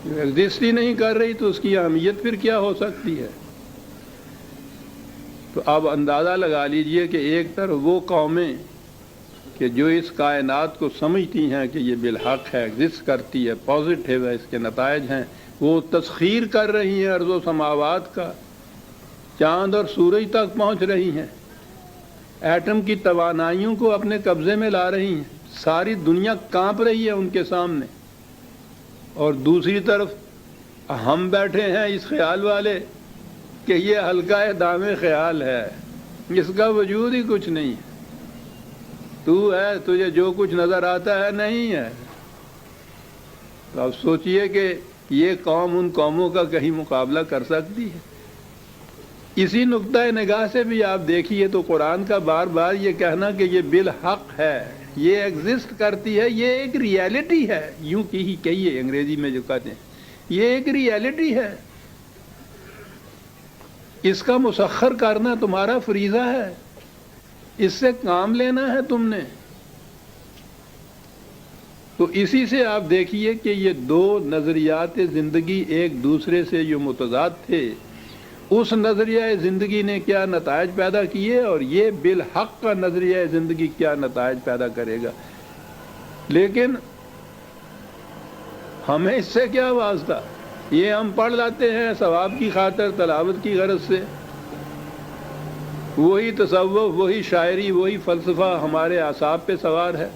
جو ایگزسٹ ہی نہیں کر رہی تو اس کی اہمیت پھر کیا ہو سکتی ہے؟ تو اب اندازہ لگا لیجئے کہ ایک طرف وہ قومیں کہ جو اس کائنات کو سمجھتی ہیں کہ یہ بالحق ہے، ایگزسٹ کرتی ہے، پازیٹیو ہے، اس کے نتائج ہیں، وہ تسخیر کر رہی ہیں ارض و سماوات کا، چاند اور سورج تک پہنچ رہی ہیں، ایٹم کی توانائیوں کو اپنے قبضے میں لا رہی ہیں، ساری دنیا کانپ رہی ہے ان کے سامنے، اور دوسری طرف ہم بیٹھے ہیں اس خیال والے کہ یہ ہلکا دام خیال ہے، اس کا وجود ہی کچھ نہیں ہے، تو ہے، تجھے جو کچھ نظر آتا ہے نہیں ہے۔ تو اب سوچئے کہ یہ قوم ان قوموں کا کہیں مقابلہ کر سکتی ہے؟ اسی نقطۂ نگاہ سے بھی آپ دیکھیے تو قرآن کا بار بار یہ کہنا کہ یہ بالحق ہے، یہ ایگزسٹ کرتی ہے، یہ ایک ریالٹی ہے، یوں ہی کہیے انگریزی میں جو کہتے ہیں، یہ ایک ریالٹی ہے، اس کا مسخر کرنا تمہارا فریضہ ہے، اس سے کام لینا ہے تم نے۔ تو اسی سے آپ دیکھیے کہ یہ دو نظریات زندگی ایک دوسرے سے جو متضاد تھے، اس نظریہ زندگی نے کیا نتائج پیدا کیے اور یہ بالحق کا نظریہ زندگی کیا نتائج پیدا کرے گا۔ لیکن ہمیں اس سے کیا واسطہ؟ یہ ہم پڑھ لاتے ہیں ثواب کی خاطر، تلاوت کی غرض سے، وہی تصوف، وہی شاعری، وہی فلسفہ ہمارے اعصاب پہ سوار ہے۔